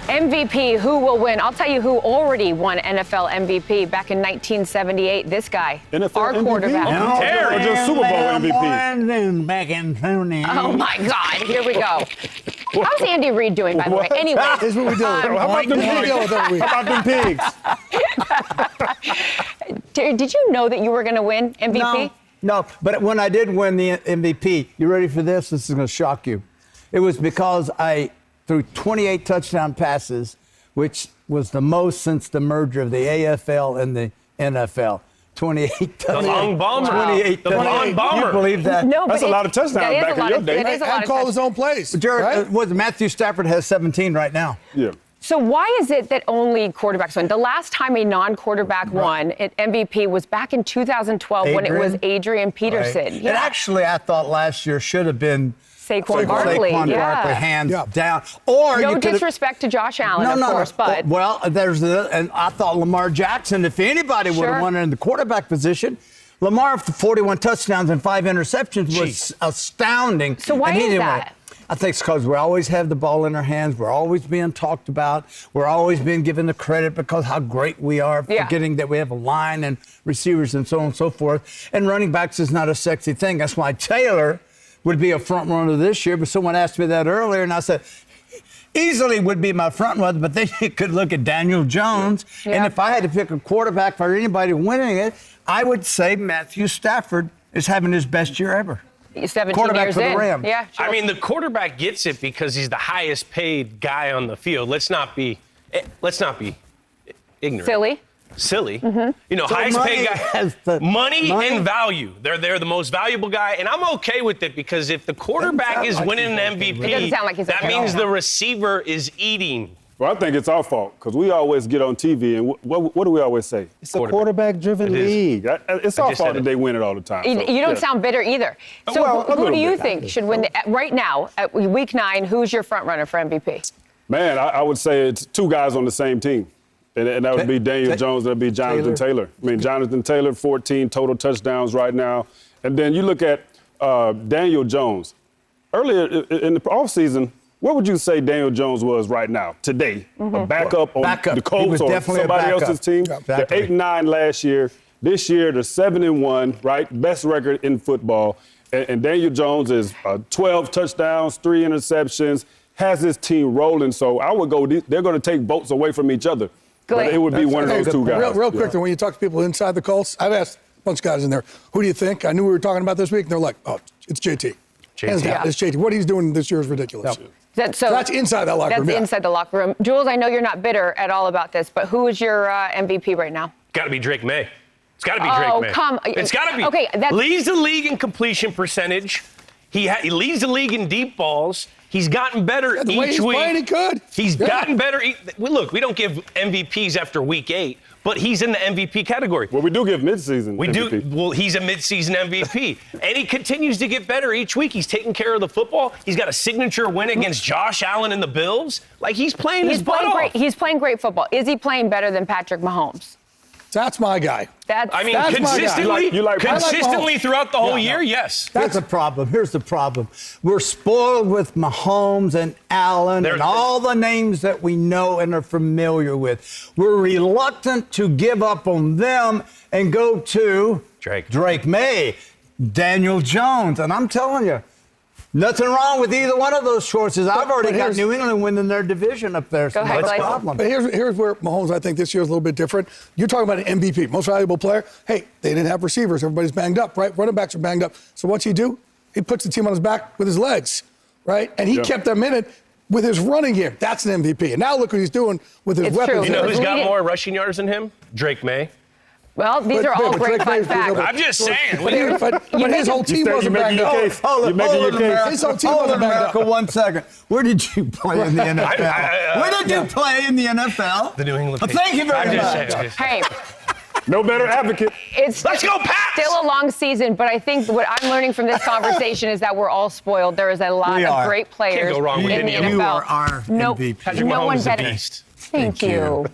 MVP, who will win? I'll tell you who already won NFL MVP back in 1978. This guy, NFL our MVP? quarterback. No, Terry. Or just Super Bowl MVP. Back in 20. Oh, my God. Here we go. How's Andy Reid doing, by the way? Anyway. Here's what we're doing. How about them pigs? How about them pigs? Terry, did you know that you were going to win MVP? No, but when I did win the MVP, you ready for this? This is going to shock you. It was because I threw 28 touchdown passes, which was the most since the merger of the AFL and the NFL. 28 touchdowns. The long bomber. 28 The long bomber. You believe that? No, That's a lot of touchdowns back in your day. That is a lot And of call his touchdowns. own plays. Jared, right? Matthew Stafford has 17 right now. Yeah. So why is it that only quarterbacks win? The last time a non-quarterback won at MVP was back in 2012 when it was Adrian Peterson. Right. Yeah. And actually, I thought last year should have been Saquon Barkley. Barkley, hands down. Or No you disrespect to Josh Allen, of course, but well, and I thought Lamar Jackson, if anybody would have won in the quarterback position. Lamar, 41 touchdowns and 5 interceptions, was astounding. So why is that? I think it's because we always have the ball in our hands. We're always being talked about. We're always being given the credit because how great we are, forgetting that we have a line and receivers and so on and so forth. And running backs is not a sexy thing. That's why Taylor would be a front runner this year. But someone asked me that earlier, and I said, easily would be my front runner, but then you could look at Daniel Jones. Yeah. And if I had to pick a quarterback for anybody winning it, I would say Matthew Stafford is having his best year ever. 17 quarterback years for the in. Rams. Yeah, sure. I mean, the quarterback gets it because he's the highest paid guy on the field. Let's not be ignorant. Silly. Mm-hmm. You know, so highest paid guy. Money and value. They're the most valuable guy, and I'm okay with it because if the quarterback is winning an MVP, that means the receiver is eating. Well, I think it's our fault because we always get on TV and what do we always say? It's a quarterback-driven league. It's our fault that they win it all the time. You don't sound bitter either. So who do you think should win right now at Week 9? Who's your front runner for MVP? Man, I would say it's two guys on the same team. And that would be Daniel Jones, that would be Jonathan Taylor. I mean, Jonathan Taylor, 14 total touchdowns right now. And then you look at Daniel Jones. Earlier in the offseason, where would you say Daniel Jones was right now, today? A backup on the Colts or somebody else's team? They're 8-9 last year. This year, they're 7-1, right? Best record in football. And Daniel Jones is 12 touchdowns, 3 interceptions, has his team rolling. So I would go, they're going to take votes away from each other. But it would be one of those two guys. Real quick, when you talk to people inside the Colts, I've asked a bunch of guys in there, who do you think? I knew we were talking about this week, and they're like, oh, it's JT. Hands down, it's JT. What he's doing this year is ridiculous. Yep. So that's inside that locker room. That's inside the locker room. Jules, I know you're not bitter at all about this, but who is your MVP right now? Got to be Drake May. It's got to be Drake May. It's got to be. Okay, leads the league in completion percentage. He leads the league in deep balls. He's gotten better each week. Playing, he could. He's gotten better. Look, we don't give MVPs after week 8, but he's in the MVP category. Well, we do give midseason MVP. Well, he's a midseason MVP. And he continues to get better each week. He's taking care of the football. He's got a signature win against Josh Allen and the Bills. Like, he's playing his butt off. He's playing great football. Is he playing better than Patrick Mahomes? That's my guy. Consistently throughout the whole year, yes. That's the problem. Here's the problem. We're spoiled with Mahomes and Allen and all the names that we know and are familiar with. We're reluctant to give up on them and go to Drake May, Daniel Jones. And I'm telling you, nothing wrong with either one of those choices. I've already got New England winning their division up there. So that's the problem. But here's where Mahomes, I think, this year is a little bit different. You're talking about an MVP, most valuable player. Hey, they didn't have receivers. Everybody's banged up, right? Running backs are banged up. So what's he do? He puts the team on his back with his legs, right? And he kept them in it with his running game. That's an MVP. And now look what he's doing with his weapons. You know who's got more rushing yards than him? Drake May. Well, these are all great fun facts. I'm just saying. But his whole team wasn't banged up. Hold on, his whole team wasn't banged up. 1 second. Where did you play in the NFL? Where did you play in the NFL? The New England Patriots. Thank you very much. Hey. No better advocate. Let's go, Pats! Still a long season, but I think what I'm learning from this conversation is that we're all spoiled. There is a lot of great players Can't go wrong with in the NFL. You are our MVP. No one better. Beast. Thank you.